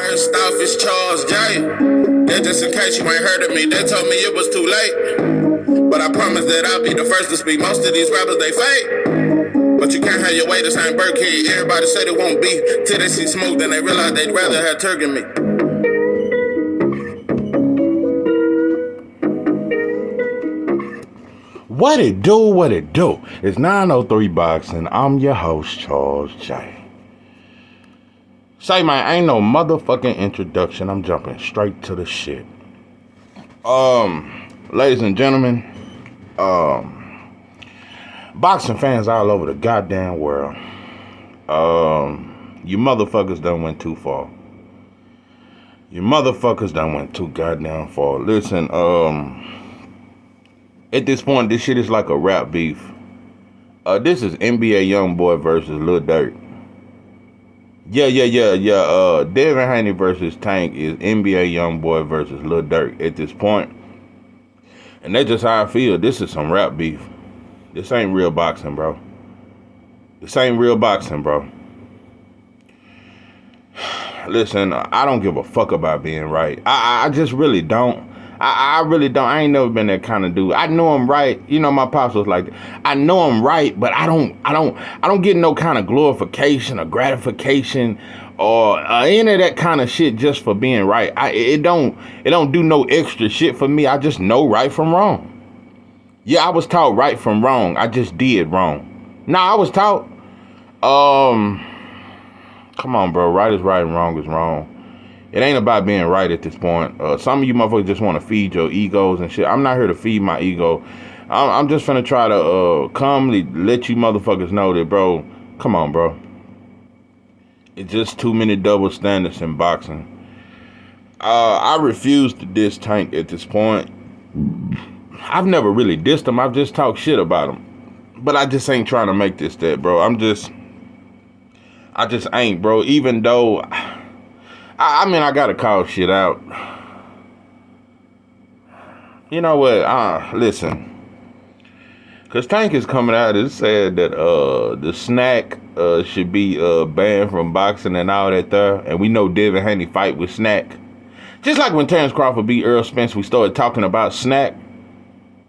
First off, it's Charles J. That just in case you ain't heard of me, they told me it was too late. But I promise that I'll be the first to speak. Most of these rappers, they fake. But you can't have your way, this ain't Burkhead. Everybody said it won't be till they see smoke, then they realize they'd rather have turkey meat. What it do, what it do? It's 903 Boxing. I'm your host, Charles J. Say, man, ain't no motherfucking introduction. I'm jumping straight to the shit. Ladies and gentlemen, boxing fans all over the goddamn world, you motherfuckers done went too far. You motherfuckers done went too goddamn far. Listen, at this point, this shit is like a rap beef. This is NBA Youngboy versus Lil Durk. Yeah. Devin Haney versus Tank is NBA Youngboy versus Lil Durk at this point. And that's just how I feel. This is some rap beef. This ain't real boxing, bro. This ain't real boxing, bro. Listen, I don't give a fuck about being right. I just really don't. I really don't. I ain't never been that kind of dude. I know I'm right. You know, my pops was like, I know I'm right, but I don't get no kind of glorification or gratification or any of that kind of shit just for being right. It don't do no extra shit for me. I just know right from wrong. Yeah, I was taught right from wrong. I just did wrong. Nah, I was taught. Come on, bro. Right is right and wrong is wrong. It ain't about being right at this point. Some of you motherfuckers just want to feed your egos and shit. I'm not here to feed my ego. I'm just finna try to calmly let you motherfuckers know that, bro, come on, bro. It's just too many double standards in boxing. I refuse to diss Tank at this point. I've never really dissed him. I've just talked shit about him. But I just ain't trying to make this that, bro. I just ain't, bro. Even though... I mean, I gotta call shit out. You know what? Listen. Because Tank is coming out and said that the snack should be banned from boxing and all that there. And we know Devin Haney fight with snack. Just like when Terrence Crawford beat Earl Spence, we started talking about snack.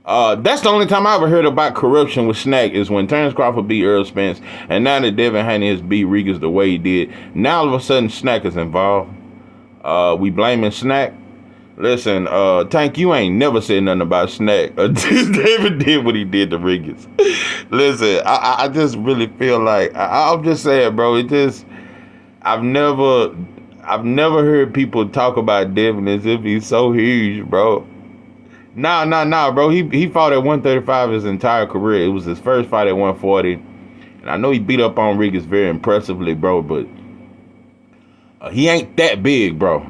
That's the only time I ever heard about corruption with Snack is when Terrence Crawford beat Earl Spence. And now that Devin Haney has beat Regis the way he did, now all of a sudden Snack is involved. We blaming Snack. Listen, Tank, you ain't never said nothing about Snack until David did what he did to Regis. Listen, I just really feel like I'm just saying, bro. I've never heard people talk about Devin as if he's so huge, bro. Nah, bro. He fought at 135 his entire career. It was his first fight at 140, and I know he beat up on Regis very impressively, bro, but. He ain't that big, bro.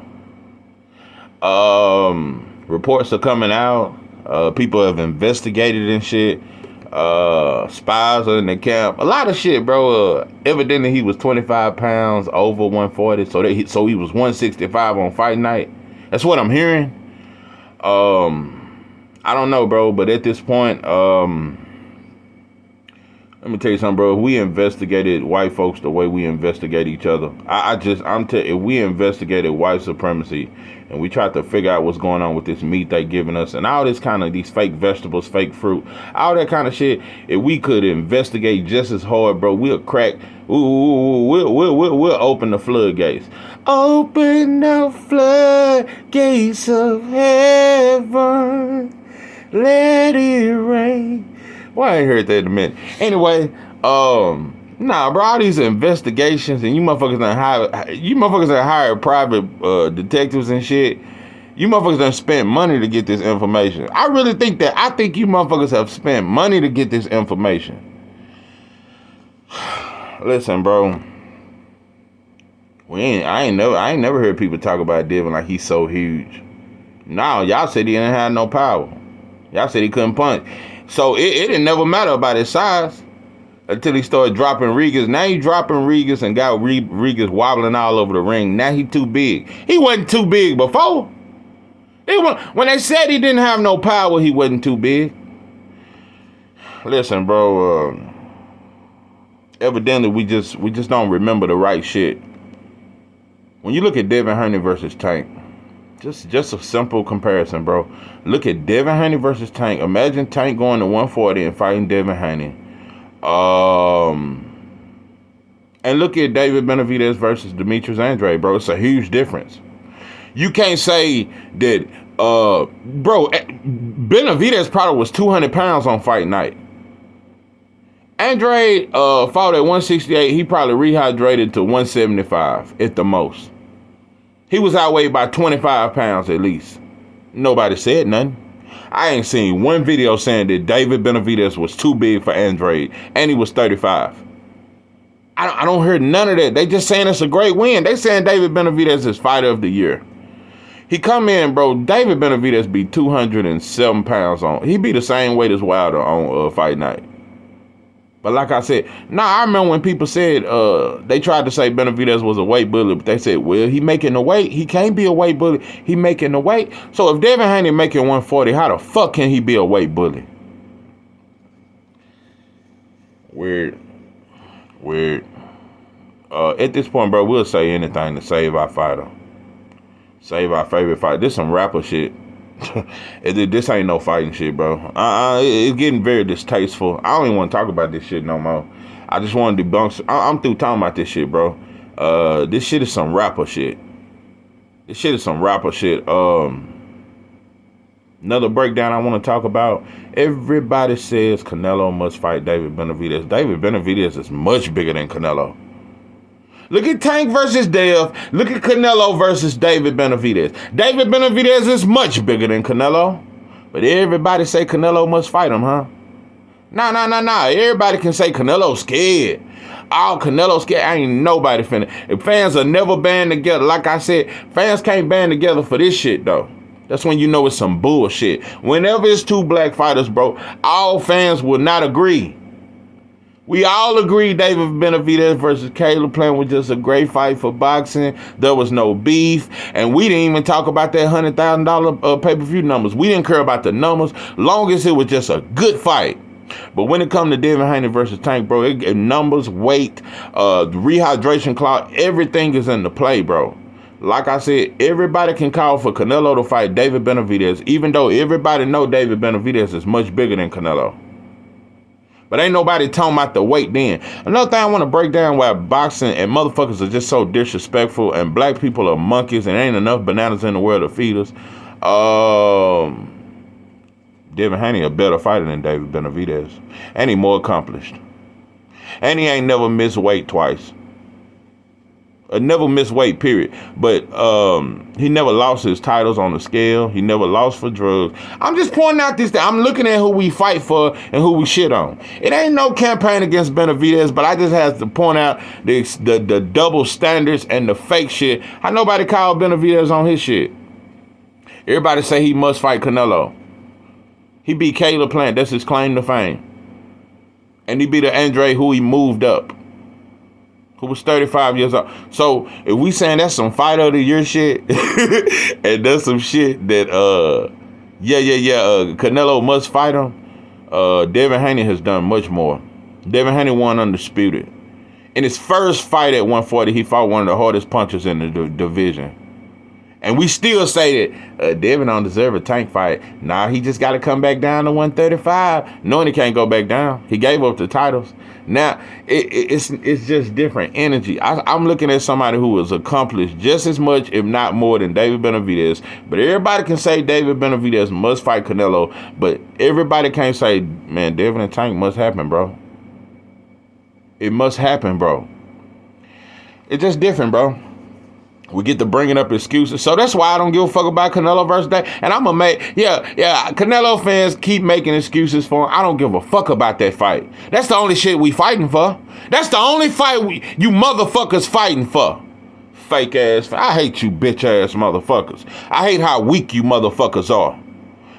Reports are coming out. People have investigated and shit. Spies are in the camp. A lot of shit, bro. Evidently, he was 25 pounds over 140. So he was 165 on fight night. That's what I'm hearing. I don't know, bro. But at this point, let me tell you something, bro. If we investigated white folks the way we investigate each other, if we investigated white supremacy and we tried to figure out what's going on with this meat they giving us and all this kind of these fake vegetables, fake fruit, all that kind of shit, if we could investigate just as hard, bro, we'll crack. We'll open the floodgates. Open the floodgates of heaven. Let it rain. Well, I ain't heard that in a minute. Anyway, nah, bro, all these investigations and you motherfuckers done hired private detectives and shit. You motherfuckers done spent money to get this information. I think you motherfuckers have spent money to get this information. Listen, bro. I ain't never heard people talk about Devin like he's so huge. No, y'all said he didn't have no power. Y'all said he couldn't punch. So it didn't never matter about his size until he started dropping Regis. Now he dropping Regis and got Regis wobbling all over the ring. Now he too big. He wasn't too big before. When they said he didn't have no power, he wasn't too big. Listen, bro. Evidently, we just don't remember the right shit. When you look at Devin Haney versus Tank, just a simple comparison, bro. Look at Devin Haney versus Tank. Imagine Tank going to 140 and fighting Devin Haney. And look at David Benavidez versus Demetrius Andrade, bro. It's a huge difference. You can't say that, bro, Benavidez probably was 200 pounds on fight night. Andrade fought at 168. He probably rehydrated to 175 at the most. He was outweighed by 25 pounds at least. Nobody said nothing. I ain't seen one video saying that David Benavidez was too big for Andrade, and he was 35. I don't hear none of that. They just saying it's a great win. They saying David Benavidez is fighter of the year. He come in, bro. David Benavidez be 207 pounds on. He be the same weight as Wilder on fight night. But like I said, I remember when people said they tried to say Benavidez was a weight bully, but they said, well, he making the weight. He can't be a weight bully. He making the weight. So if Devin Haney making 140, how the fuck can he be a weight bully? Weird. At this point, bro, we'll say anything to save our fighter. Save our favorite fighter. This some rapper shit. This ain't no fighting shit, bro. It's getting very distasteful. I don't even want to talk about this shit no more. I just want to debunk. I'm through talking about this shit, bro. This shit is some rapper shit. Another breakdown I want to talk about. Everybody says Canelo must fight David Benavidez. David Benavidez is much bigger than Canelo. Look at Tank versus Dev. Look at Canelo versus David Benavidez. David Benavidez is much bigger than Canelo. But everybody say Canelo must fight him, huh? Nah. Everybody can say Canelo's scared. Oh, Canelo's scared. Ain't nobody finna. If fans are never band together, like I said, fans can't band together for this shit, though. That's when you know it's some bullshit. Whenever it's two black fighters, bro, all fans will not agree. We all agree David Benavidez versus Caleb Plant was just a great fight for boxing. There was no beef. And we didn't even talk about that $100,000 pay-per-view numbers. We didn't care about the numbers, long as it was just a good fight. But when it comes to Devin Haney versus Tank, bro, numbers, weight, rehydration clock, everything is in the play, bro. Like I said, everybody can call for Canelo to fight David Benavidez, even though everybody know David Benavidez is much bigger than Canelo. But ain't nobody talking about the weight then. Another thing I want to break down why boxing and motherfuckers are just so disrespectful and black people are monkeys and ain't enough bananas in the world to feed us. Devin Haney a better fighter than David Benavidez. And he more accomplished. And he ain't never missed weight twice. Never missed weight, period. But he never lost his titles on the scale. He never lost for drugs. I'm just pointing out this thing. I'm looking at who we fight for and who we shit on. It ain't no campaign against Benavidez, but I just have to point out the double standards and the fake shit. How nobody called Benavidez on his shit. Everybody say he must fight Canelo. He beat Caleb Plant. That's his claim to fame. And he beat Andre, who he moved up, who was 35 years old. So if we saying that's some fighter of the year shit, and that's some shit that Canelo must fight him, Devin Haney has done much more. Devin Haney won undisputed. In his first fight at 140, he fought one of the hardest punchers in the division. And we still say that Devin don't deserve a Tank fight. Nah, he just got to come back down to 135. Knowing he can't go back down. He gave up the titles. Now, it's just different energy. I'm looking at somebody who has accomplished just as much, if not more, than David Benavidez. But everybody can say David Benavidez must fight Canelo. But everybody can't say, man, Devin and Tank must happen, bro. It must happen, bro. It's just different, bro. We get to bringing up excuses. So that's why I don't give a fuck about Canelo versus Dave. And I'm going to make, Canelo fans keep making excuses for him. I don't give a fuck about that fight. That's the only shit we fighting for. That's the only fight you motherfuckers fighting for. Fake ass. I hate you bitch ass motherfuckers. I hate how weak you motherfuckers are.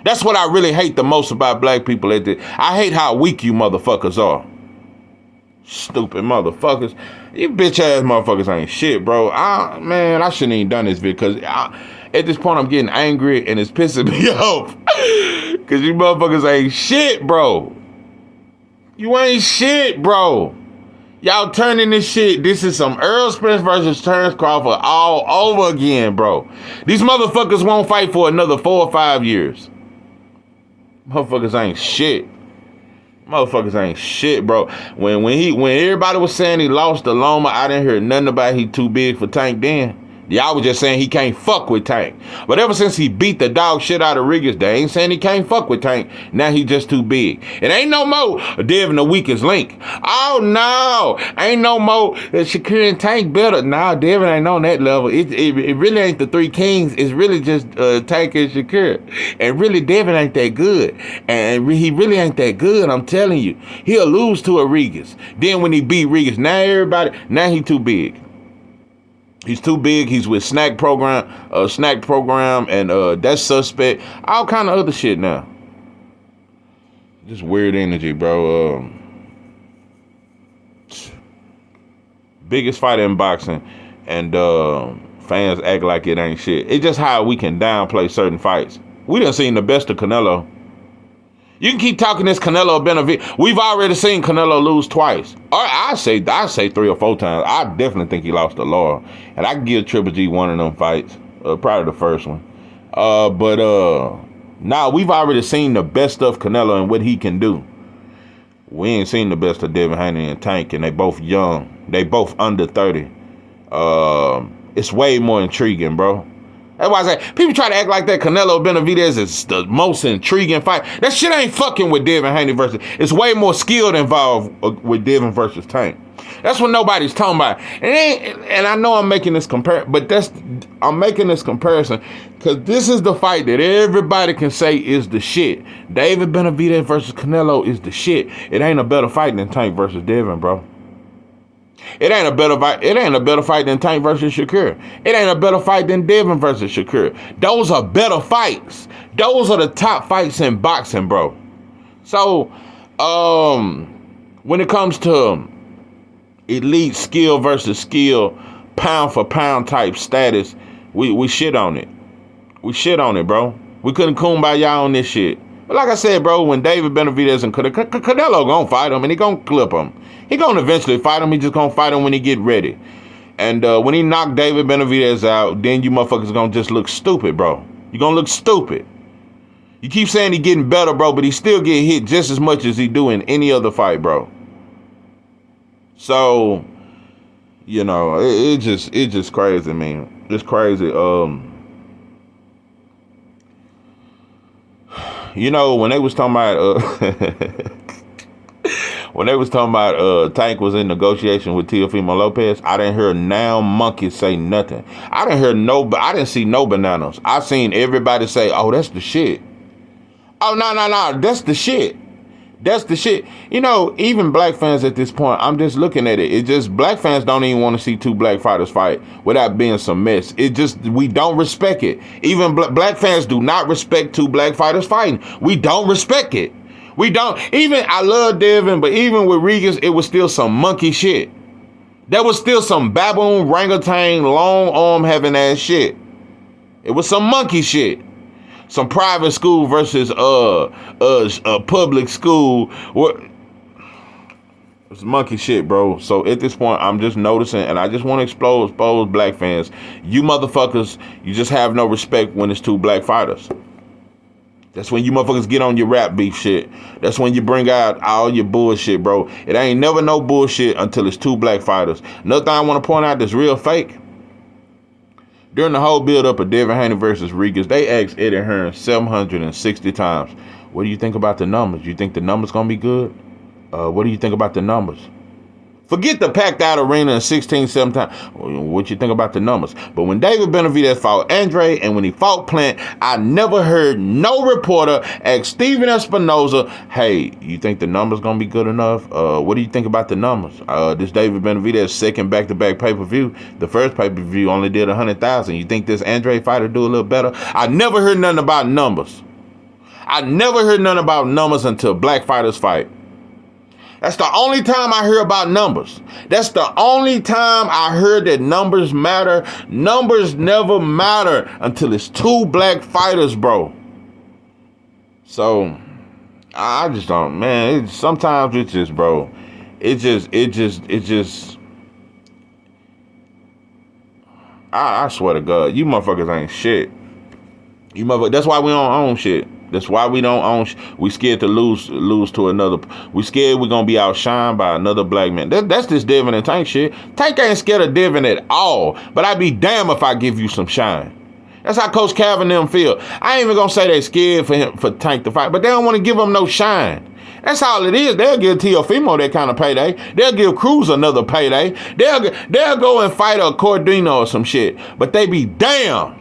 That's what I really hate the most about black people. I hate how weak you motherfuckers are. Stupid motherfuckers. You bitch ass motherfuckers ain't shit, bro. I shouldn't even done this video because at this point I'm getting angry and it's pissing me off. Because you motherfuckers ain't shit, bro. You ain't shit, bro. Y'all turning this shit. This is some Earl Spence versus Terrence Crawford all over again, bro. These motherfuckers won't fight for another 4 or 5 years. Motherfuckers ain't shit. Motherfuckers ain't shit, bro. When everybody was saying he lost to Loma, I didn't hear nothing about he too big for Tank then. Y'all was just saying he can't fuck with Tank. But ever since he beat the dog shit out of Rigas, they ain't saying he can't fuck with Tank. Now he just too big. It ain't no more Devin the weakest link. Oh no, ain't no more Shakur and Tank better. Nah, Devin ain't on that level. It really ain't the three kings. It's really just Tank and Shakur. And really Devin ain't that good. And he really ain't that good, I'm telling you. He'll lose to a Rigas. Then when he beat Rigas, now he too big. He's too big. He's with snack program, and that's suspect. All kind of other shit now. Just weird energy, bro. Biggest fight in boxing, and fans act like it ain't shit. It's just how we can downplay certain fights. We done seen the best of Canelo. You can keep talking this Canelo Benavidez. We've already seen Canelo lose twice. Or I say 3 or 4 times. I definitely think he lost to Laura. And I can give Triple G one of them fights. Probably the first one. Nah, we've already seen the best of Canelo and what he can do. We ain't seen the best of Devin, Haney, and Tank, and they both young. They both under 30. It's way more intriguing, bro. That's why I say, people try to act like that Canelo Benavidez is the most intriguing fight. That shit ain't fucking with Devin Haney versus. It's way more skill involved with Devin versus Tank. That's what nobody's talking about. And I know I'm making this I'm making this comparison because this is the fight that everybody can say is the shit. David Benavidez versus Canelo is the shit. It ain't a better fight than Tank versus Devin, bro. It ain't a better fight than Tank versus Shakur. It ain't a better fight than Devin versus Shakur. Those are better fights. Those are the top fights in boxing, bro. So, when it comes to elite skill versus skill, pound for pound type status, we shit on it. We shit on it, bro. We couldn't kumbaya on this shit. But like I said, bro, when David Benavidez and Canelo gonna fight him and he gonna clip him. He gonna eventually fight him. He just gonna fight him when he get ready. And when he knock David Benavidez out, then you motherfuckers gonna just look stupid, bro. You gonna look stupid. You keep saying he getting better, bro, but he still get hit just as much as he do in any other fight, bro. So, you know, it's just crazy, man. It's crazy. You know, when they was talking about Tank was in negotiation with Teofimo Lopez, I didn't hear now monkey say nothing. I didn't see no bananas. I seen everybody say, "Oh, that's the shit." Oh, no, that's the shit. That's the shit. You know, even black fans at this point, I'm just looking at it. It just, black fans don't even want to see 2 black fighters fight without being some mess. It just, we don't respect it. Even black fans do not respect 2 black fighters fighting. We don't respect it. We don't. Even, I love Devin, but even with Rigas, it was still some monkey shit. There was still some baboon, orangutan, long arm having ass shit. It was some monkey shit. Some private school versus a public school. It's monkey shit, bro. So at this point, I'm just noticing, and I just want to expose black fans. You motherfuckers, you just have no respect when it's 2 black fighters. That's when you motherfuckers get on your rap beef shit. That's when you bring out all your bullshit, bro. It ain't never no bullshit until it's 2 black fighters. Another thing I want to point out that's real fake. During the whole build-up of Devin Haney versus Rigas, they asked Eddie Hearn 760 times, what do you think about the numbers? You think the numbers going to be good? What do you think about the numbers? Forget the packed out arena in 16, 17 times. What you think about the numbers? But when David Benavidez fought Andre and when he fought Plant, I never heard no reporter ask Steven Espinoza, hey, you think the numbers going to be good enough? What do you think about the numbers? This David Benavidez second back-to-back pay-per-view. The first pay-per-view only did 100,000. You think this Andre fighter do a little better? I never heard nothing about numbers. I never heard nothing about numbers until black fighters fight. That's the only time I hear about numbers. That's the only time I heard that numbers matter. Numbers never matter until it's 2 black fighters, bro. So, I just don't, man. Sometimes it's just, bro, It just. I swear to God, you motherfuckers ain't shit. You motherfuckers. That's why we don't own shit. That's why we don't own. We scared to lose to another. We scared we're gonna be outshined by another black man. That's this Devin and Tank shit. Tank ain't scared of Devin at all. But I'd be damn if I give you some shine. That's how Coach Calvin them feel. I ain't even gonna say they scared for Tank to fight, but they don't want to give him no shine. That's all it is. They'll give Teofimo that kind of payday. They'll give Cruz another payday. They'll go and fight a Cordino or some shit. But they be damn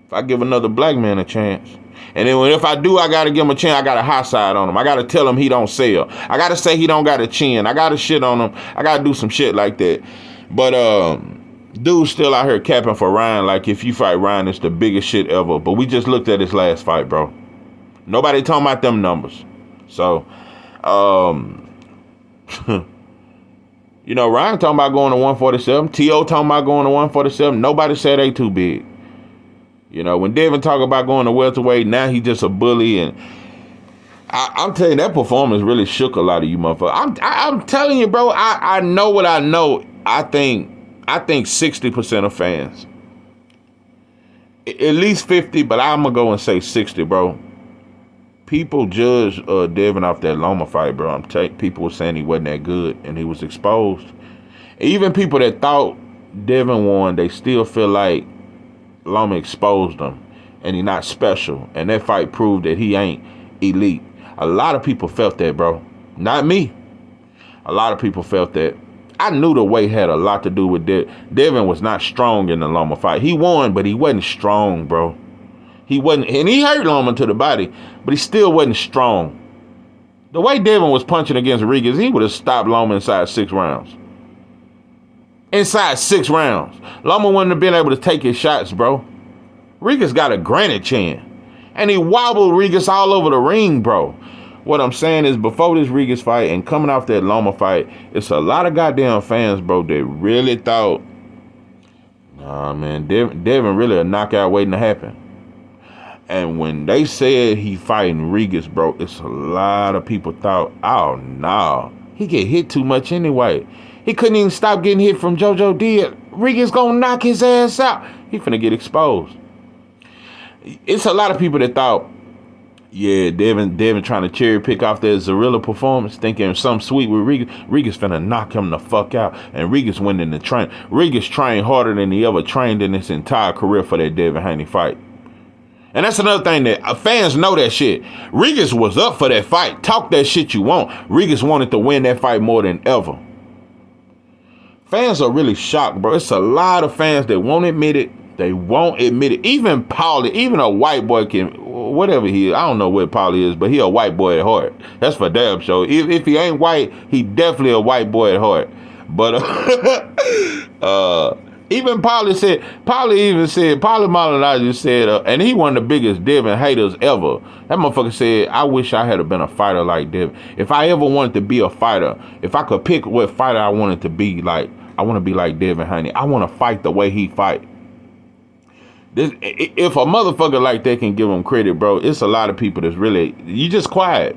if I give another black man a chance. And then if I do, I got to give him a chance. I got to high side on him. I got to tell him he don't sell. I got to say he don't got a chin. I got to shit on him. I got to do some shit like that. But dude's still out here capping for Ryan like if you fight Ryan, it's the biggest shit ever. But we just looked at his last fight, bro. Nobody talking about them numbers. So, you know, Ryan talking about going to 147. T.O. talking about going to 147. Nobody said they too big. You know, when Devin talk about going to welterweight, now he just a bully. And I'm telling you, that performance really shook a lot of you motherfuckers. I'm telling you, bro, I know what I know. I think 60% of fans. At least 50, but I'm going to go and say 60, bro. People judged Devin off that Loma fight, bro. People were saying he wasn't that good, and he was exposed. Even people that thought Devin won, they still feel like Loma exposed him, and he not special. And that fight proved that he ain't elite. A lot of people felt that, bro. Not me. A lot of people felt that. I knew the weight had a lot to do with that. Devin was not strong in the Loma fight. He won, but he wasn't strong, bro. He wasn't, and he hurt Loma to the body, but he still wasn't strong. The way Devin was punching against Rodriguez, he would have stopped Loma inside 6 rounds. Inside 6 rounds. Loma wouldn't have been able to take his shots, bro. Rodriguez got a granite chin. And he wobbled Rodriguez all over the ring, bro. What I'm saying is, before this Rodriguez fight and coming off that Loma fight, it's a lot of goddamn fans, bro, that really thought, nah, man, Devin really a knockout waiting to happen. And when they said he fighting Rodriguez, bro, it's a lot of people thought, oh, no, he get hit too much anyway. He couldn't even stop getting hit from JoJo Diaz. Rodriguez gonna knock his ass out. He finna get exposed. It's a lot of people that thought, yeah, Devin trying to cherry pick off that Zorilla performance, thinking something sweet with Rodriguez. Rodriguez finna knock him the fuck out. And Rodriguez went in the train. Rodriguez trained harder than he ever trained in his entire career for that Devin Haney fight. And that's another thing that fans know that shit. Rodriguez was up for that fight. Talk that shit you want. Rodriguez wanted to win that fight more than ever. Fans are really shocked, bro. It's a lot of fans that won't admit it. They won't admit it. Even Paulie, even a white boy can, whatever he is. I don't know what Paulie is, but he a white boy at heart. That's for damn sure. If he ain't white, he definitely a white boy at heart. But even Paulie Maldonado said, and he one of the biggest Devin haters ever. That motherfucker said, I wish I had been a fighter like Devin. If I ever wanted to be a fighter, if I could pick what fighter I wanted to be like, I want to be like Devin Haney. I want to fight the way he fight. If a motherfucker like that can give him credit, bro, it's a lot of people that's really, you just quiet.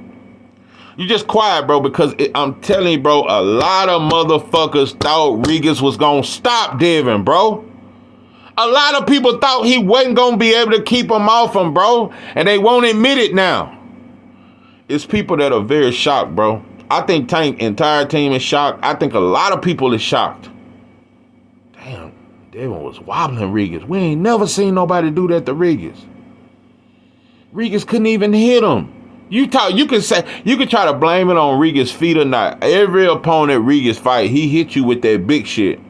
You just quiet, bro, because I'm telling you, bro, a lot of motherfuckers thought Rodriguez was going to stop Devin, bro. A lot of people thought he wasn't going to be able to keep him off him, bro, and they won't admit it now. It's people that are very shocked, bro. I think Tank's entire team is shocked. I think a lot of people is shocked. Damn, Devin was wobbling Rodriguez. We ain't never seen nobody do that to Rodriguez. Rodriguez couldn't even hit him. You can try to blame it on Rodriguez's feet or not. Every opponent Rodriguez fight, he hit you with that big shit.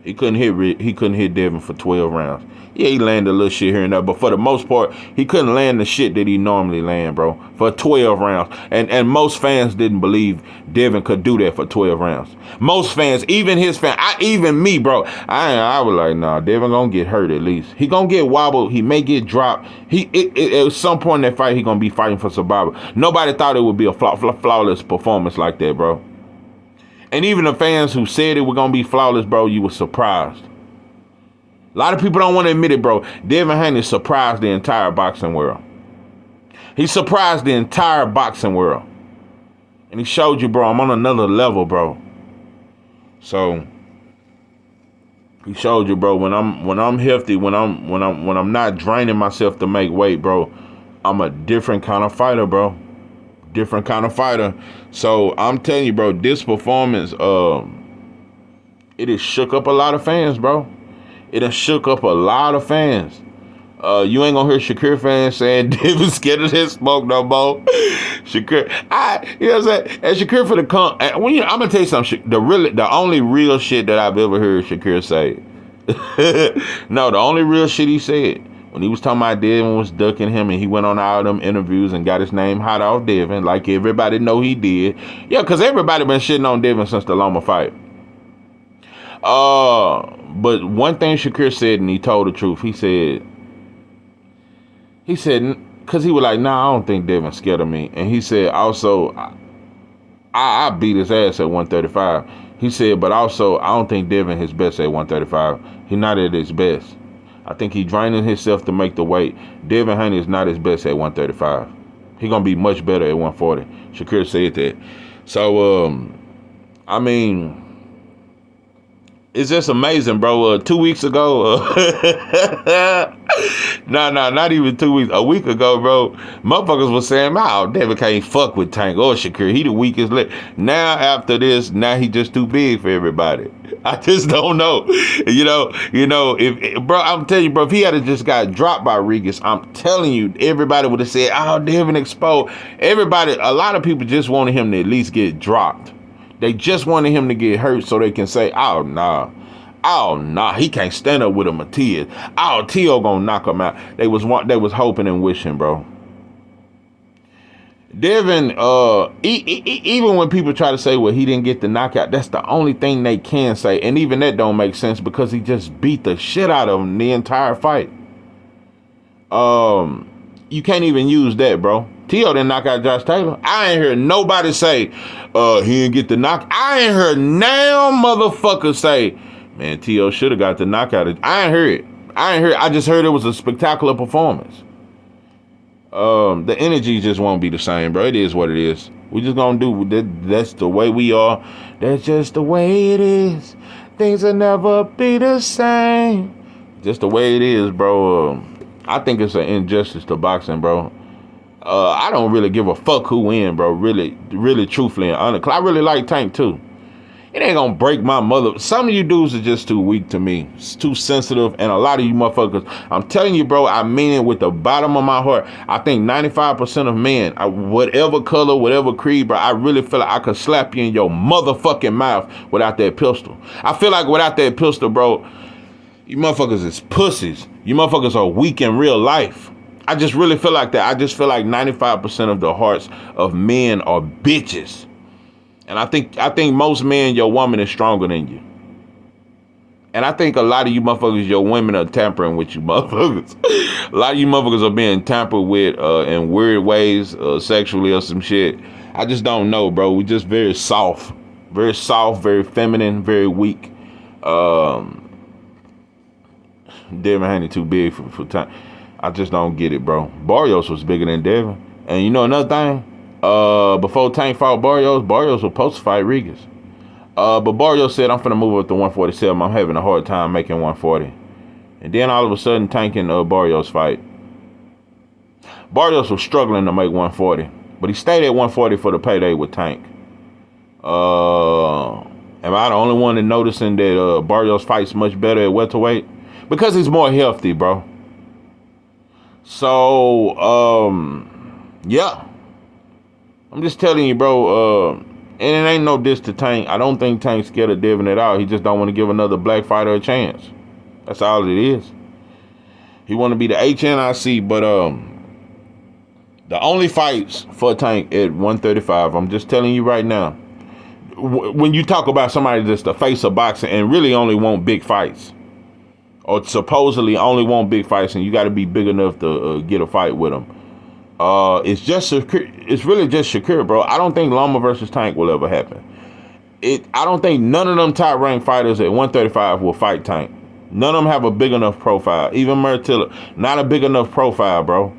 He couldn't hit Devin for 12 rounds. Yeah, he landed a little shit here and there, but for the most part, he couldn't land the shit that he normally land, bro, for 12 rounds. And most fans didn't believe Devin could do that for 12 rounds. Most fans, even his fans, even me, bro, I was like, nah, Devin gonna get hurt at least. He gonna get wobbled. He may get dropped. At some point in that fight, he gonna be fighting for survival. Nobody thought it would be a flawless performance like that, bro. And even the fans who said it was gonna be flawless, bro, you were surprised. A lot of people don't want to admit it, bro. Devin Haney surprised the entire boxing world. He surprised the entire boxing world. And he showed you, bro, I'm on another level, bro. So he showed you, bro. When I'm healthy, when I'm not draining myself to make weight, bro, I'm a different kind of fighter, bro. Different kind of fighter. So I'm telling you, bro, this performance, it has shook up a lot of fans, bro. It has shook up a lot of fans. You ain't gonna hear Shakir fans saying Devin scared of his smoke no more. Shakir, you know what I'm saying? And Shakir for the I'm gonna tell you something. The only real shit that I've ever heard Shakir say. No, the only real shit he said when he was talking about Devin was ducking him, and he went on all them interviews and got his name hot off Devin, like everybody know he did. Yeah, because everybody been shitting on Devin since the Loma fight. But one thing Shakir said, and he told the truth. He said, because he was like, nah, I don't think Devin's scared of me. And he said, also, I beat his ass at 135. He said, but also, I don't think Devin his best at 135. He not at his best. I think he draining himself to make the weight. Devin Haney is not his best at 135. He going to be much better at 140. Shakir said that. So, I mean, it's just amazing, bro. 2 weeks ago, not even 2 weeks. A week ago, bro, motherfuckers was saying, "Oh, Devin can't fuck with Tank or Shakir. He the weakest leg." Now after this, now he just too big for everybody. I just don't know. You know. If bro, I'm telling you, bro, if he had just got dropped by Regis, I'm telling you, everybody would have said, "Oh, Devin exposed." Everybody, a lot of people just wanted him to at least get dropped. They just wanted him to get hurt so they can say, oh, nah, he can't stand up with a Matias. Oh, Tio gonna knock him out. They was hoping and wishing, bro. Devin, even when people try to say, well, he didn't get the knockout, that's the only thing they can say. And even that don't make sense because he just beat the shit out of him the entire fight. You can't even use that, bro. Tio didn't knock out Josh Taylor. I ain't heard nobody say he didn't get the knock. I ain't heard now motherfucker say, man, Tio should have got the knockout. I ain't heard it. I just heard it was a spectacular performance. The energy just won't be the same, bro. It is what it is. We just gonna do that. That's the way we are. That's just the way it is. Things will never be the same. Just the way it is, bro. I think it's an injustice to boxing, bro. I don't really give a fuck who win, bro. Really, truthfully and honestly. I really like Tank too. It ain't gonna break my mother. Some of you dudes are just too weak to me. It's too sensitive, and a lot of you motherfuckers, I'm telling you, bro, I mean it with the bottom of my heart. I think 95% of men, whatever color, whatever creed, bro, I really feel like I could slap you in your motherfucking mouth without that pistol. I feel like without that pistol, bro, you motherfuckers is pussies. You motherfuckers are weak in real life. I just really feel like that. I just feel like 95% of the hearts of men are bitches. And I think most men, your woman is stronger than you. And I think a lot of you motherfuckers, your women are tampering with you motherfuckers. A lot of you motherfuckers are being tampered with in weird ways, sexually or some shit. I just don't know, bro. We just very soft, very feminine, very weak. Devin Haney too big for time. I just don't get it, bro. Barrios was bigger than Devin. And you know another thing? Before Tank fought Barrios was supposed to fight Regis. But Barrios said, I'm finna move up to 147. I'm having a hard time making 140. And then all of a sudden, Tank and Barrios fight. Barrios was struggling to make 140. But he stayed at 140 for the payday with Tank. Am I the only one that noticing that Barrios fights much better at welterweight? Because he's more healthy, bro. So, yeah. I'm just telling you, bro, and it ain't no diss to Tank. I don't think Tank's scared of Devin at all. He just don't want to give another black fighter a chance. That's all it is. He want to be the HNIC, but the only fights for Tank at 135, I'm just telling you right now, when you talk about somebody that's the face of boxing and really only want big fights, or supposedly only want big fights, and you got to be big enough to get a fight with him. It's really just Shakir, bro. I don't think Loma versus Tank will ever happen. I don't think none of them top ranked fighters at 135 will fight Tank. None of them have a big enough profile. Even Murtilla, not a big enough profile, bro.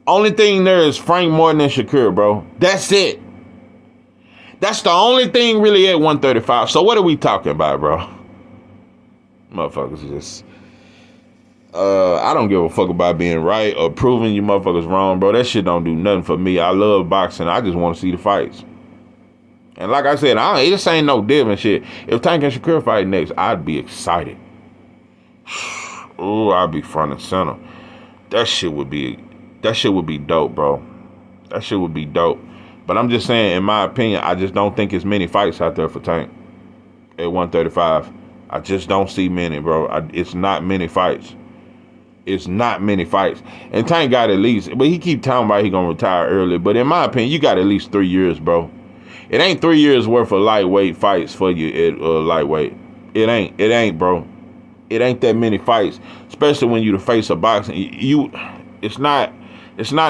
Only thing there is Frank Morton and Shakir, bro. That's it. That's the only thing really at 135. So what are we talking about, bro? Motherfuckers just... I don't give a fuck about being right or proving you motherfuckers wrong, bro. That shit don't do nothing for me. I love boxing. I just want to see the fights. And like I said, this ain't no Devin shit. If Tank and Shakur fight next, I'd be excited. Ooh, I'd be front and center. That shit would be dope, bro. That shit would be dope. But I'm just saying, in my opinion, I just don't think it's many fights out there for Tank at 135. I just don't see many, bro. It's not many fights. It's not many fights. And Tank got at least, but he keep talking about he gonna retire early. But in my opinion, you got at least 3 years, bro. It ain't 3 years worth of lightweight fights for you at lightweight. It ain't, bro. It ain't that many fights, especially when you the face of boxing. It's not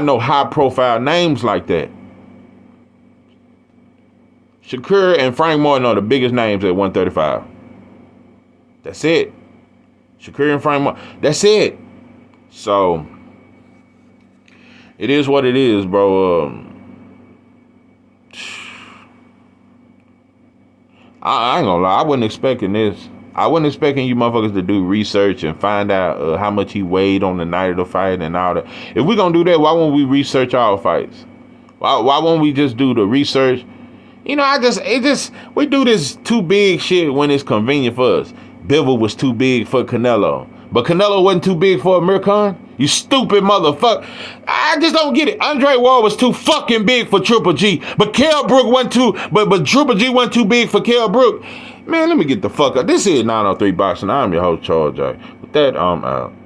no high profile names like that. Shakur and Frank Martin are the biggest names at 135. That's it. Shakur and Frank Martin. That's it. So it is what it is, bro. I ain't gonna lie. I wasn't expecting this. I wasn't expecting you motherfuckers to do research and find out how much he weighed on the night of the fight and all that. If we're gonna do that, why won't we research our fights? Why won't we just do the research? You know, we do this too big shit when it's convenient for us. Bivol was too big for Canelo, but Canelo wasn't too big for Amir Khan. You stupid motherfucker. I just don't get it. Andre Ward was too fucking big for Triple G, but Kell Brook wasn't too, but Triple G wasn't too big for Kell Brook. Man, let me get the fuck up. This is 903 Boxing. I'm your host, Charles J. With that, I'm out.